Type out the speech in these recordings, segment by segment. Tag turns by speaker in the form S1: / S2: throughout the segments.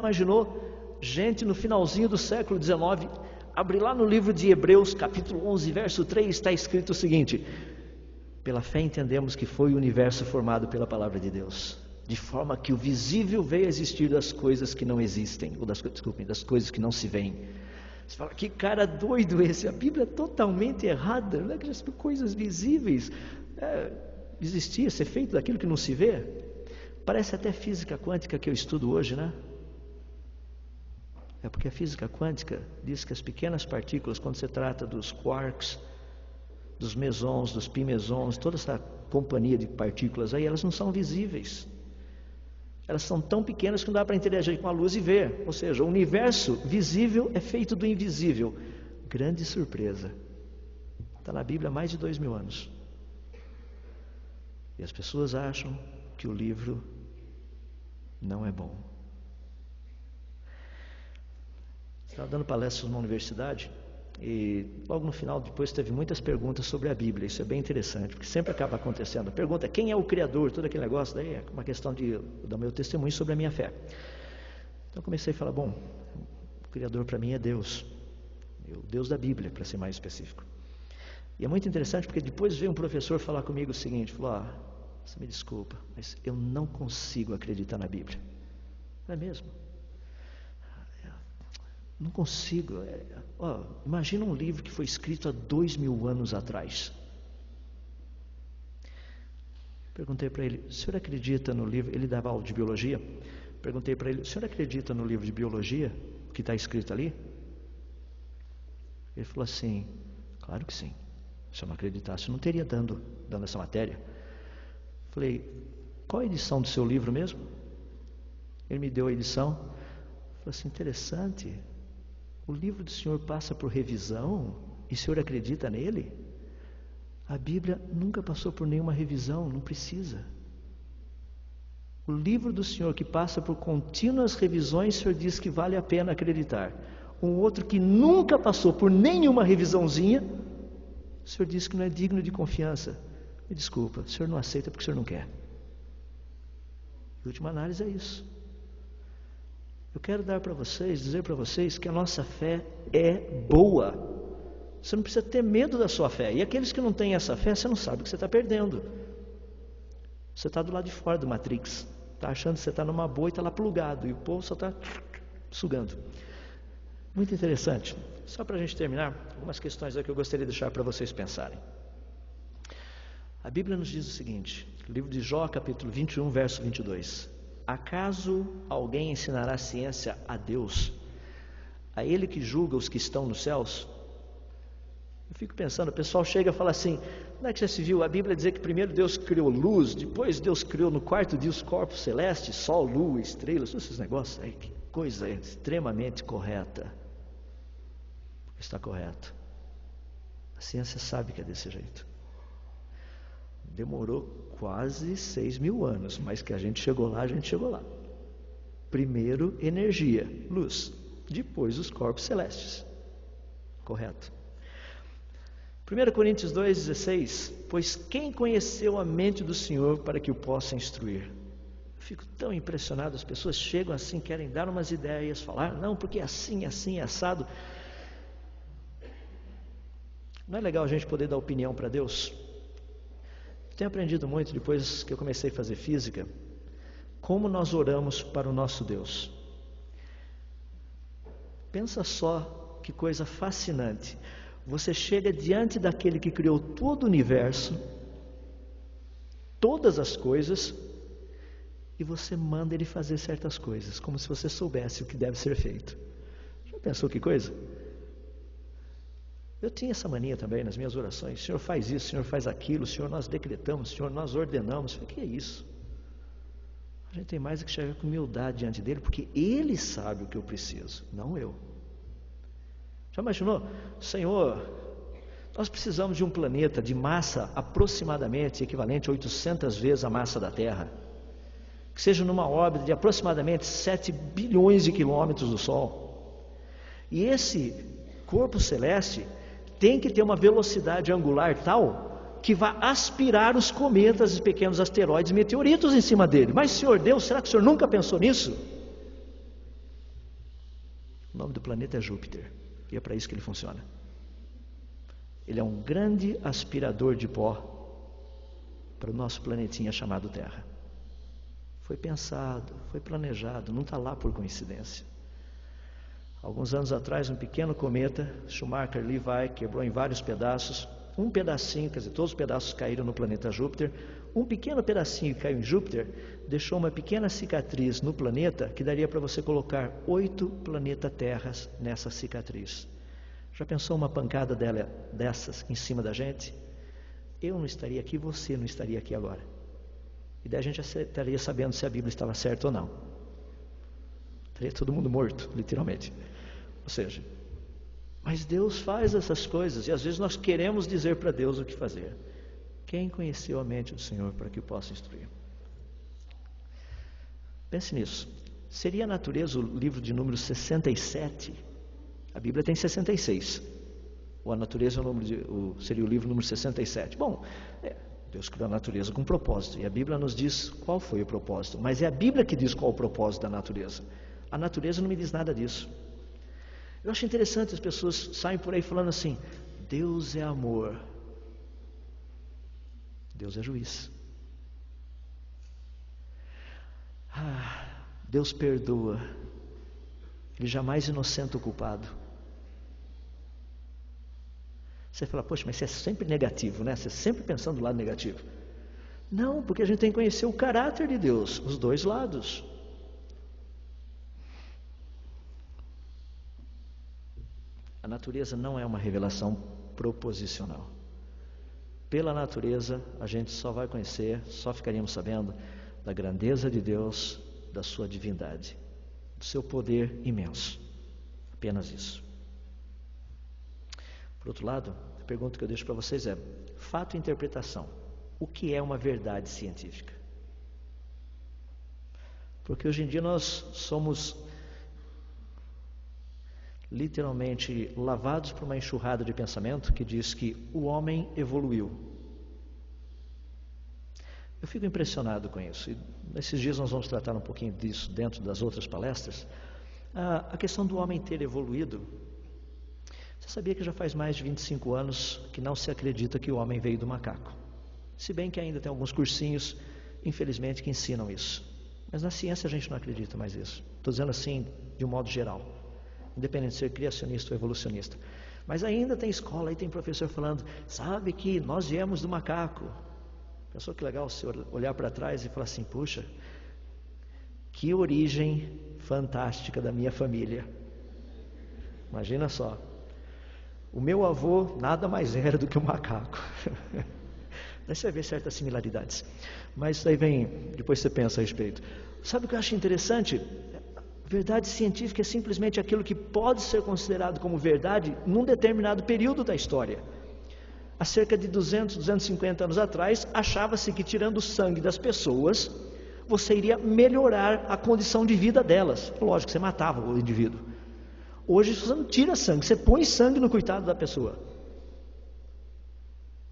S1: imaginou gente no finalzinho do século XIX, abre lá no livro de Hebreus, capítulo 11, verso 3, está escrito o seguinte: pela fé entendemos que foi o universo formado pela palavra de Deus, de forma que o visível veio a existir das coisas que não existem, ou das coisas que não se veem. Você fala, que cara doido esse, a Bíblia é totalmente errada, não é que coisas visíveis existia, ser feito daquilo que não se vê. Parece até física quântica que eu estudo hoje, né? É porque a física quântica diz que as pequenas partículas, quando se trata dos quarks, dos mesons, dos pimesons, toda essa companhia de partículas aí, elas não são visíveis. Elas são tão pequenas que não dá para interagir com a luz e ver. Ou seja, o universo visível é feito do invisível. Grande surpresa. Está na Bíblia há mais de 2000 anos. E as pessoas acham que o livro não é bom. Estava dando palestras numa universidade e logo no final, depois teve muitas perguntas sobre a Bíblia. Isso é bem interessante, porque sempre acaba acontecendo. A pergunta é: quem é o Criador? Todo aquele negócio, daí é uma questão do meu testemunho sobre a minha fé. Então eu comecei a falar, bom, o Criador para mim é Deus. O Deus da Bíblia, para ser mais específico. E é muito interessante porque depois veio um professor falar comigo o seguinte, falou, você me desculpa, mas eu não consigo acreditar na Bíblia. Não é mesmo? Não consigo. Imagina um livro que foi escrito há 2000 anos atrás. Perguntei para ele, o senhor acredita no livro? Ele dava aula de biologia. Perguntei para ele, o senhor acredita no livro de biologia que está escrito ali? Ele falou assim, claro que sim. Se eu não acreditasse, eu não teria dando essa matéria. Falei, qual a edição do seu livro mesmo? Ele me deu a edição. Falei assim, interessante. O livro do senhor passa por revisão e o senhor acredita nele? A Bíblia nunca passou por nenhuma revisão, não precisa. O livro do senhor que passa por contínuas revisões, o senhor diz que vale a pena acreditar. Um outro que nunca passou por nenhuma revisãozinha, o senhor diz que não é digno de confiança. Me desculpa, o senhor não aceita porque o senhor não quer. Em última análise é isso. Eu quero dizer para vocês que a nossa fé é boa. Você não precisa ter medo da sua fé. E aqueles que não têm essa fé, você não sabe o que você está perdendo. Você está do lado de fora do Matrix. Está achando que você está numa boa e está lá plugado. E o povo só está sugando. Muito interessante. Só para a gente terminar, algumas questões aqui que eu gostaria de deixar para vocês pensarem. A Bíblia nos diz o seguinte, livro de Jó, capítulo 21, verso 22. Acaso alguém ensinará ciência a Deus? A Ele que julga os que estão nos céus? Eu fico pensando, o pessoal chega e fala assim, não é que já se viu a Bíblia dizer que primeiro Deus criou luz, depois Deus criou no quarto dia os corpos celestes, sol, lua, estrelas, todos esses negócios aí, que coisa extremamente correta. Está correto. A ciência sabe que é desse jeito. Demorou quase 6.000 anos, mas que a gente chegou lá. Primeiro energia, luz, depois os corpos celestes. Correto. 1 Coríntios 2,16, pois quem conheceu a mente do Senhor para que o possa instruir? Eu fico tão impressionado, as pessoas chegam assim, querem dar umas ideias, falar, não, porque é assim, assado. Não é legal a gente poder dar opinião para Deus? Tenho aprendido muito depois que eu comecei a fazer física, como nós oramos para o nosso Deus. Pensa só que coisa fascinante. Você chega diante daquele que criou todo o universo, todas as coisas, e você manda ele fazer certas coisas, como se você soubesse o que deve ser feito. Já pensou que coisa? Eu tinha essa mania também nas minhas orações. O Senhor faz isso, o Senhor faz aquilo, o Senhor nós decretamos, o Senhor nós ordenamos. O que é isso? A gente tem mais que chegar com humildade diante dele, porque ele sabe o que eu preciso, não eu. Já imaginou? Senhor, nós precisamos de um planeta de massa aproximadamente equivalente a 800 vezes a massa da Terra, que seja numa órbita de aproximadamente 7 bilhões de quilômetros do Sol. E esse corpo celeste tem que ter uma velocidade angular tal que vai aspirar os cometas e pequenos asteroides e meteoritos em cima dele. Mas, Senhor Deus, será que o Senhor nunca pensou nisso? O nome do planeta é Júpiter, e é para isso que ele funciona. Ele é um grande aspirador de pó para o nosso planetinha chamado Terra. Foi pensado, foi planejado, não está lá por coincidência. Alguns anos atrás, um pequeno cometa, Schumacher-Levy, quebrou em vários pedaços. Um pedacinho, quer dizer, todos os pedaços caíram no planeta Júpiter. Um pequeno pedacinho que caiu em Júpiter deixou uma pequena cicatriz no planeta que daria para você colocar 8 planeta Terras nessa cicatriz. Já pensou uma pancada dessas em cima da gente? Eu não estaria aqui, você não estaria aqui agora. E daí a gente já estaria sabendo se a Bíblia estava certa ou não. Estaria todo mundo morto, literalmente. Ou seja, mas Deus faz essas coisas e às vezes nós queremos dizer para Deus o que fazer. Quem conheceu a mente do Senhor para que o possa instruir? Pense nisso. Seria a natureza o livro de número 67? A Bíblia tem 66. Ou a natureza seria o livro número 67? Bom, Deus criou a natureza com um propósito. E a Bíblia nos diz qual foi o propósito. Mas é a Bíblia que diz qual é o propósito da natureza. A natureza não me diz nada disso. Eu acho interessante, as pessoas saem por aí falando assim: Deus é amor. Deus é juiz. Deus perdoa. Ele jamais inocenta o culpado. Você fala, poxa, mas você é sempre negativo, né? Você é sempre pensando do lado negativo. Não, porque a gente tem que conhecer o caráter de Deus, os dois lados. A natureza não é uma revelação proposicional. Pela natureza, a gente só vai conhecer, só ficaríamos sabendo da grandeza de Deus, da sua divindade, do seu poder imenso. Apenas isso. Por outro lado, a pergunta que eu deixo para vocês é: fato e interpretação. O que é uma verdade científica? Porque hoje em dia nós somos literalmente lavados por uma enxurrada de pensamento que diz que o homem evoluiu. Eu fico impressionado com isso. E nesses dias nós vamos tratar um pouquinho disso dentro das outras palestras. A questão do homem ter evoluído. Você sabia que já faz mais de 25 anos que não se acredita que o homem veio do macaco? Se bem que ainda tem alguns cursinhos, infelizmente, que ensinam isso. Mas na ciência a gente não acredita mais nisso. Estou dizendo assim, de um modo geral. Independente de ser criacionista ou evolucionista. Mas ainda tem escola, aí tem professor falando, sabe que nós viemos do macaco. Pensou que legal você olhar para trás e falar assim, puxa, que origem fantástica da minha família. Imagina só. O meu avô nada mais era do que um macaco. Daí você vai ver certas similaridades. Mas isso aí vem, depois você pensa a respeito. Sabe o que eu acho interessante? Verdade científica é simplesmente aquilo que pode ser considerado como verdade num determinado período da história. Há cerca de 200, 250 anos atrás, achava-se que tirando o sangue das pessoas, você iria melhorar a condição de vida delas. Lógico, você matava o indivíduo. Hoje você não tira sangue, você põe sangue no coitado da pessoa.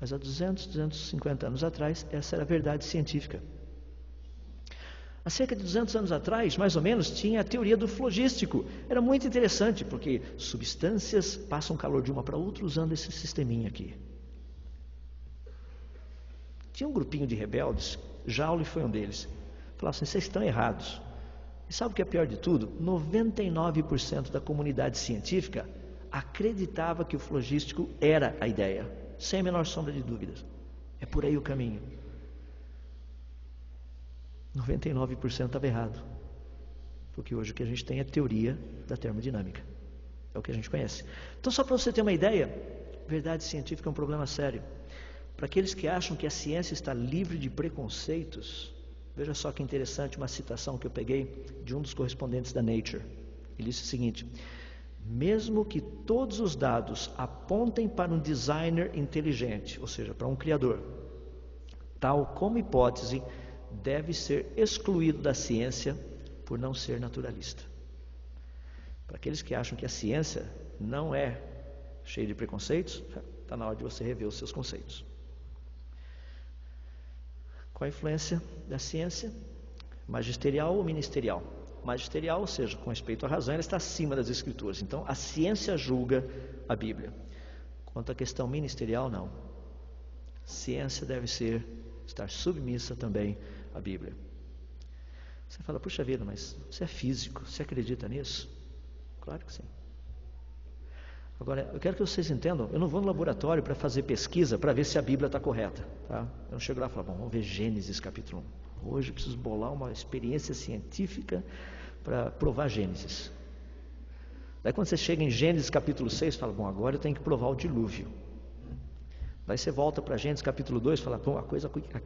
S1: Mas há 200, 250 anos atrás, essa era a verdade científica. Há cerca de 200 anos atrás, mais ou menos, tinha a teoria do flogístico. Era muito interessante, porque substâncias passam calor de uma para outra usando esse sisteminha aqui. Tinha um grupinho de rebeldes, Joule foi um deles. Falaram assim, vocês estão errados. E sabe o que é pior de tudo? 99% da comunidade científica acreditava que o flogístico era a ideia, sem a menor sombra de dúvidas. É por aí o caminho. 99% estava errado. Porque hoje o que a gente tem é a teoria da termodinâmica. É o que a gente conhece. Então, só para você ter uma ideia, verdade científica é um problema sério. Para aqueles que acham que a ciência está livre de preconceitos, veja só que interessante uma citação que eu peguei de um dos correspondentes da Nature. Ele disse o seguinte: mesmo que todos os dados apontem para um designer inteligente, ou seja, para um criador, tal como hipótese deve ser excluído da ciência por não ser naturalista. Para aqueles que acham que a ciência não é cheia de preconceitos, está na hora de você rever os seus conceitos. Qual a influência da ciência? Magisterial ou ministerial? magisterial, ou seja, com respeito à razão, ela está acima das Escrituras. Então, a ciência julga a Bíblia. Quanto à questão ministerial, não. Ciência deve estar submissa também à Bíblia. Você fala, puxa vida, mas você é físico, você acredita nisso? Claro que sim. Agora, eu quero que vocês entendam, eu não vou no laboratório para fazer pesquisa para ver se a Bíblia está correta. Tá? Eu não chego lá e falo, bom, vamos ver Gênesis capítulo 1. Hoje eu preciso bolar uma experiência científica para provar Gênesis. Daí quando você chega em Gênesis capítulo 6, fala, bom, agora eu tenho que provar o dilúvio. Daí você volta para Gênesis capítulo 2 e fala, bom, a coisa